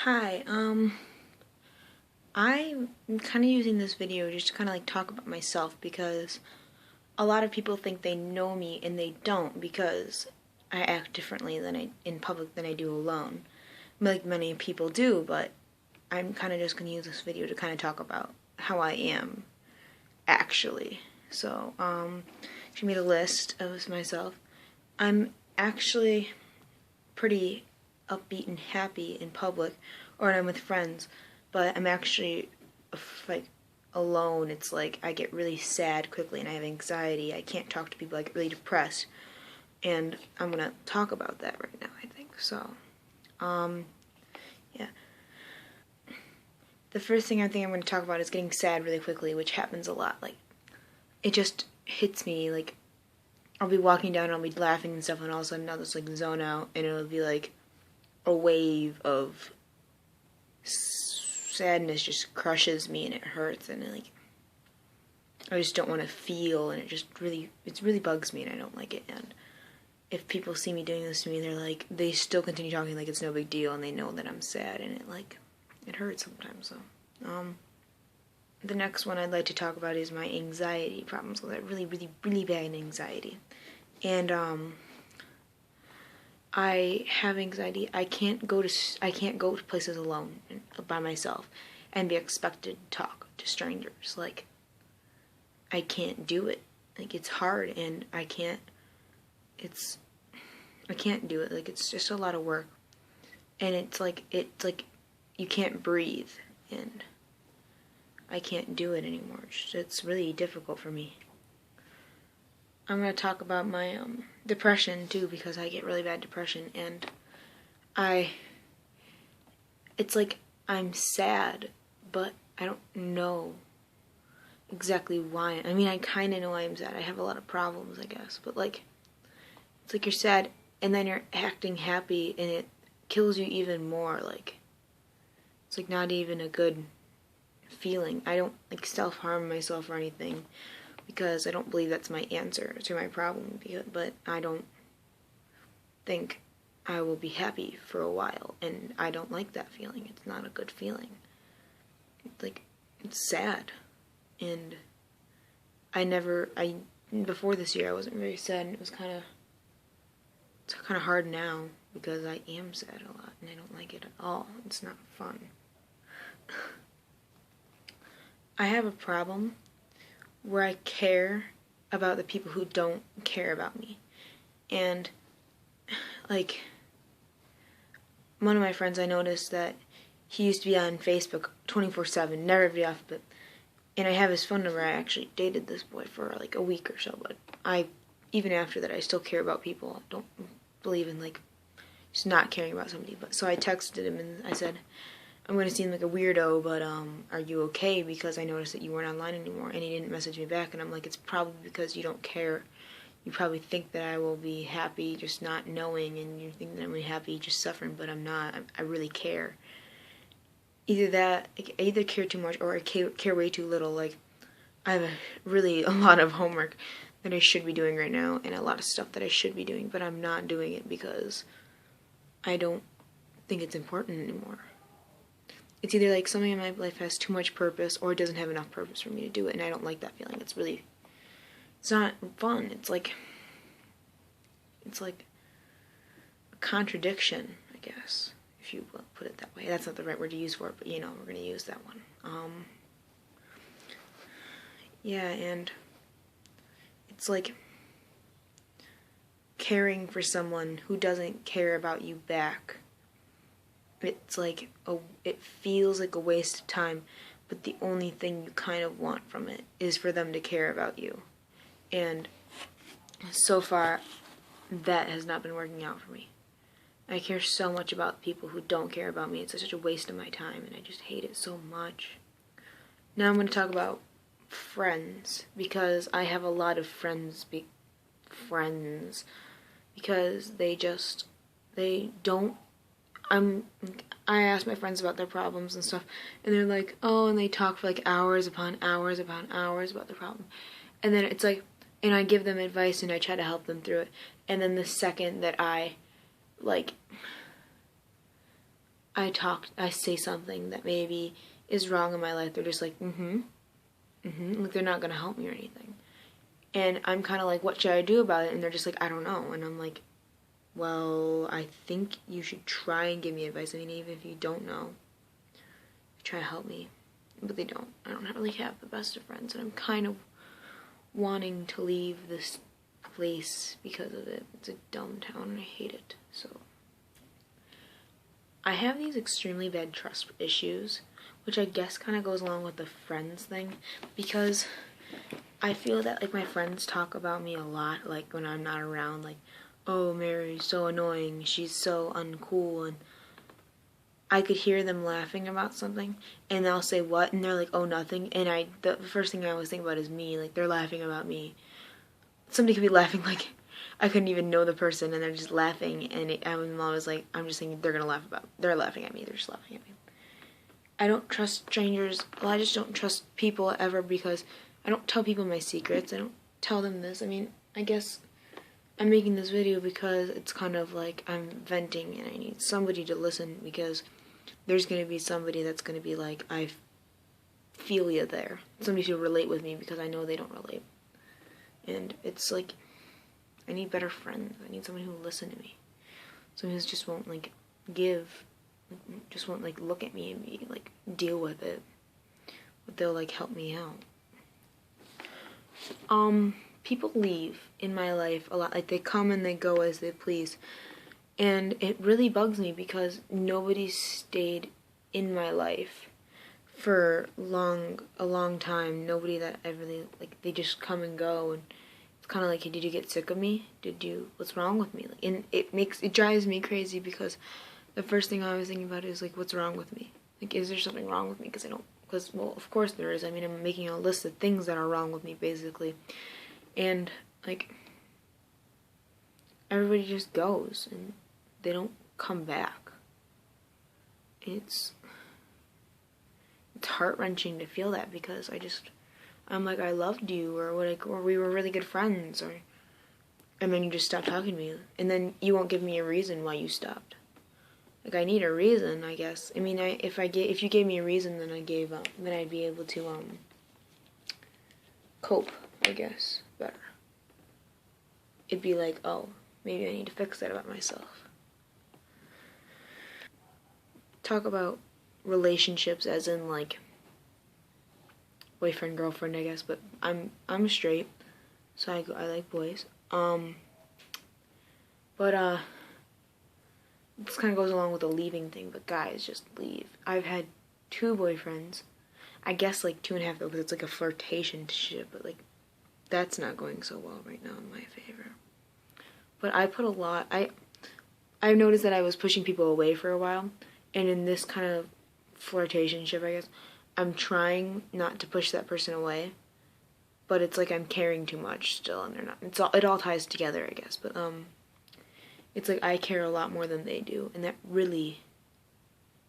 Hi, I'm kind of using this video just to kind of like talk about myself because a lot of people think they know me and they don't because I act differently in public than I do alone. Like many people do, but I'm kind of just going to use this video to kind of talk about how I am actually. So, she made a list of myself. I'm actually pretty upbeat and happy in public or when I'm with friends, but I'm actually like alone. It's like I get really sad quickly and I have anxiety. I can't talk to people. I get really depressed, and I'm gonna talk about that right now, I think. So, yeah. The first thing I think I'm gonna talk about is getting sad really quickly, which happens a lot. Like, it just hits me. Like, I'll be walking down and I'll be laughing and stuff, and all of a sudden I'll just like zone out, and it'll be like a wave of sadness just crushes me and it hurts, and like I just don't want to feel, and it really bugs me and I don't like it. And if people see me doing this to me, they're like, they still continue talking like it's no big deal, and they know that I'm sad, and it hurts sometimes. So the next one I'd like to talk about is my anxiety problems. So that really bad anxiety, and I have anxiety. I can't go to places alone by myself and be expected to talk to strangers. Like, I can't do it. Like, it's hard, and I can't do it. Like, it's just a lot of work, and it's like you can't breathe, and I can't do it anymore. It's really difficult for me. I'm going to talk about my depression too, because I get really bad depression, and it's like I'm sad, but I don't know exactly why. I mean, I kind of know I'm sad. I have a lot of problems, I guess, but like, it's like you're sad and then you're acting happy, and it kills you even more. Like, it's like not even a good feeling. I don't like self-harm myself or anything, because I don't believe that's my answer to my problem, but I don't think I will be happy for a while, and I don't like that feeling. It's not a good feeling. It's sad, and before this year I wasn't very sad, and it's kind of hard now because I am sad a lot, and I don't like it at all. It's not fun. I have a problem where I care about the people who don't care about me. And, like, one of my friends, I noticed that he used to be on Facebook 24/7, never be off, and I have his phone number. I actually dated this boy for like a week or so, but even after that, I still care about people. I don't believe in, like, just not caring about somebody. But so I texted him and I said, I'm going to seem like a weirdo, but are you okay? Because I noticed that you weren't online anymore. And he didn't message me back, and I'm like, it's probably because you don't care. You probably think that I will be happy just not knowing, and you think that I'm really happy just suffering, but I'm not. I really care. Either that, I either care too much, or I care way too little. Like, I have a lot of homework that I should be doing right now, and a lot of stuff that I should be doing, but I'm not doing it because I don't think it's important anymore. It's either like something in my life has too much purpose, or it doesn't have enough purpose for me to do it, and I don't like that feeling. It's not fun. It's like a contradiction, I guess, if you will put it that way. That's not the right word to use for it, but we're going to use that one. Yeah, and it's like caring for someone who doesn't care about you back. It's like it feels like a waste of time, but the only thing you kind of want from it is for them to care about you. And so far, that has not been working out for me. I care so much about people who don't care about me. It's such a waste of my time, and I just hate it so much. Now I'm going to talk about friends, because I have a lot of friends because they don't. I ask my friends about their problems and stuff, and they're like, oh, and they talk for like hours upon hours upon hours about their problem. And then it's like, and I give them advice and I try to help them through it. And then the second that I I say something that maybe is wrong in my life, they're just like, like they're not gonna help me or anything. And I'm kind of like, what should I do about it? And they're just like, I don't know. And I'm like, well, I think you should try and give me advice. I mean, even if you don't know, try to help me. But they don't. I don't really have the best of friends, and I'm kind of wanting to leave this place because of it. It's a dumb town, and I hate it. So I have these extremely bad trust issues, which I guess kind of goes along with the friends thing, because I feel that, like, my friends talk about me a lot, like, when I'm not around, like, oh, Mary's so annoying, she's so uncool, and I could hear them laughing about something, and they'll say, what? And they're like, oh, nothing, and the first thing I always think about is me, like, they're laughing about me. Somebody could be laughing, like, I couldn't even know the person, and they're just laughing, and I'm always like, I'm just thinking, they're laughing at me, they're just laughing at me. I don't trust strangers, well, I just don't trust people ever, because I don't tell people my secrets, I don't tell them this. I mean, I guess I'm making this video because it's kind of like I'm venting, and I need somebody to listen, because there's going to be somebody that's going to be like, I feel you there. Somebody to relate with me, because I know they don't relate. And it's like, I need better friends. I need someone who will listen to me. Someone who just won't, like, just won't, like, look at me and be, like, deal with it. But they'll, like, help me out. People leave in my life a lot. Like, they come and they go as they please. And it really bugs me, because nobody stayed in my life for a long time. Nobody that I really, like, they just come and go, and it's kind of like, hey, did you get sick of me? What's wrong with me? Like, and it drives me crazy, because the first thing I was thinking about is, like, what's wrong with me? Like, is there something wrong with me? Because, well, of course there is. I mean, I'm making a list of things that are wrong with me, basically. And, like, everybody just goes, and they don't come back. It's heart-wrenching to feel that, because I'm like, I loved you, or we were really good friends, and then you just stopped talking to me, and then you won't give me a reason why you stopped. Like, I need a reason, I guess. I mean, if you gave me a reason, then I'd be able to cope, I guess, better. It'd be like, oh, maybe I need to fix that about myself. Talk about relationships as in, like, boyfriend, girlfriend, I guess, but I'm straight, so I like boys. But this kind of goes along with the leaving thing, but guys just leave. I've had 2 boyfriends, I guess, like, 2.5 though, because it's like a flirtation shit, but, like, that's not going so well right now in my favor. But I've noticed that I was pushing people away for a while, and in this kind of flirtationship, I guess, I'm trying not to push that person away, but it's like I'm caring too much still, and they're not. It all ties together, I guess, but it's like I care a lot more than they do, and that really,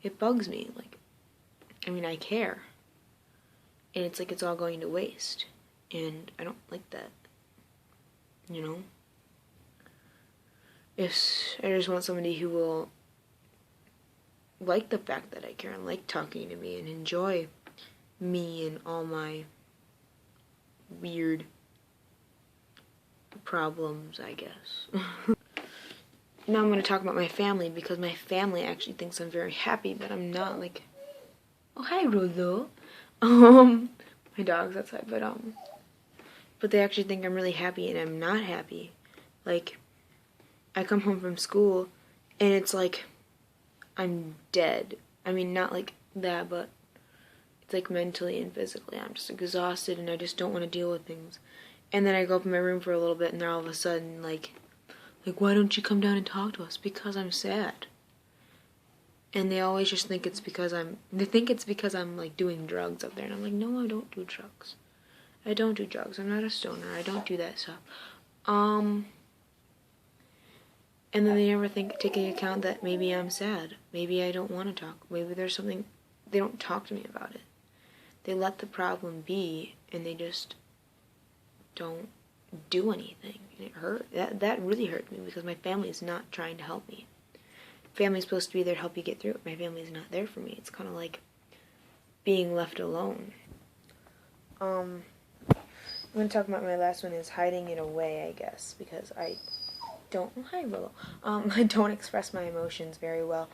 it bugs me. Like, I mean, I care, and it's like it's all going to waste, and I don't like that, you know? I just want somebody who will like the fact that I care, and like talking to me, and enjoy me and all my weird problems, I guess. Now I'm going to talk about my family, because my family actually thinks I'm very happy, but I'm not. Like, oh, hi, Rolo. My dog's outside, but they actually think I'm really happy, and I'm not happy. Like, I come home from school, and it's like I'm dead. I mean, not like that, but it's like mentally and physically. I'm just exhausted, and I just don't want to deal with things. And then I go up in my room for a little bit, and they're all of a sudden like, why don't you come down and talk to us? Because I'm sad. And they always just think it's because I'm like doing drugs up there. And I'm like, no, I don't do drugs. I don't do drugs. I'm not a stoner. I don't do that stuff. And then they never take into account that maybe I'm sad. Maybe I don't want to talk. Maybe there's something, they don't talk to me about it. They let the problem be, and they just don't do anything. And it hurt. That really hurt me, because my family is not trying to help me. family's supposed to be there to help you get through it. My family's not there for me. It's kind of like being left alone. I'm going to talk about my last one is hiding it away, I guess, because I don't, hi Willow, I don't express my emotions very well.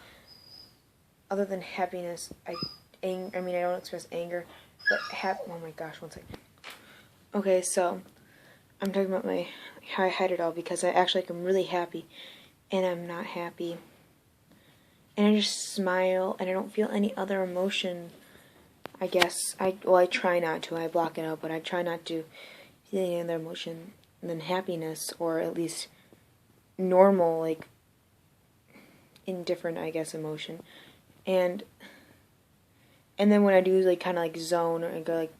Other than happiness, I don't express anger, but oh my gosh, one second. Okay, so I'm talking about how I hide it all because I'm really happy, and I'm not happy, and I just smile, and I don't feel any other emotion. I guess I try not to. I block it out, but I try not to feel any other emotion than happiness, or at least normal, like indifferent, I guess, emotion. And then when I do like kind of like zone, or I go like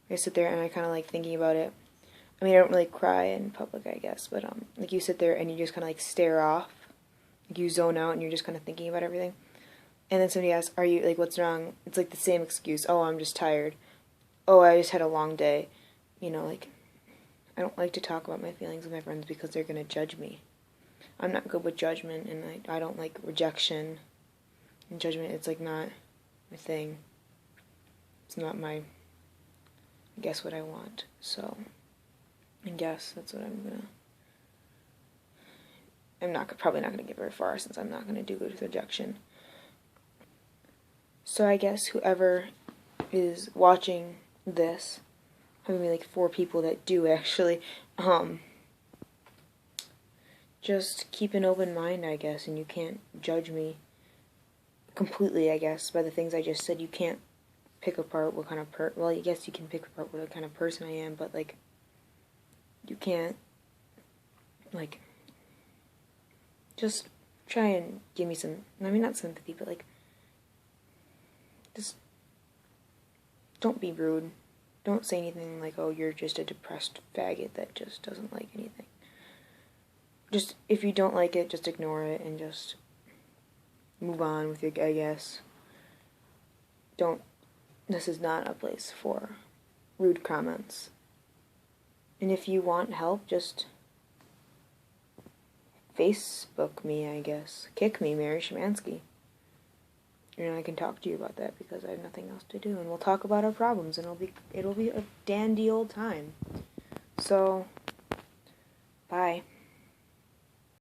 I sit there and I kind of like thinking about it. I mean, I don't really cry in public, I guess, but like you sit there and you just kind of like stare off, like you zone out and you're just kind of thinking about everything. And then somebody asks, "Are you like what's wrong?" It's like the same excuse. "Oh, I'm just tired. Oh, I just had a long day." You know, like I don't like to talk about my feelings with my friends because they're gonna judge me. I'm not good with judgment, and I don't like rejection and judgment. It's like not my thing. It's not my, I guess, what I want. So I guess that's what probably not gonna get very far since I'm not gonna do good with rejection. So I guess whoever is watching this, maybe like 4 people that do actually, just keep an open mind, I guess, and you can't judge me completely, I guess, by the things I just said. You can't pick apart what kind of well, I guess you can pick apart what kind of person I am, but like you can't like just try and give me some, I mean, not sympathy, but like just don't be rude. Don't say anything like, "Oh, you're just a depressed faggot that just doesn't like anything." Just, if you don't like it, just ignore it and just move on with your, I guess. This is not a place for rude comments. And if you want help, just Facebook me, I guess. Kick me, maryschimanski. And I can talk to you about that because I have nothing else to do. And we'll talk about our problems, and it'll be a dandy old time. So, bye.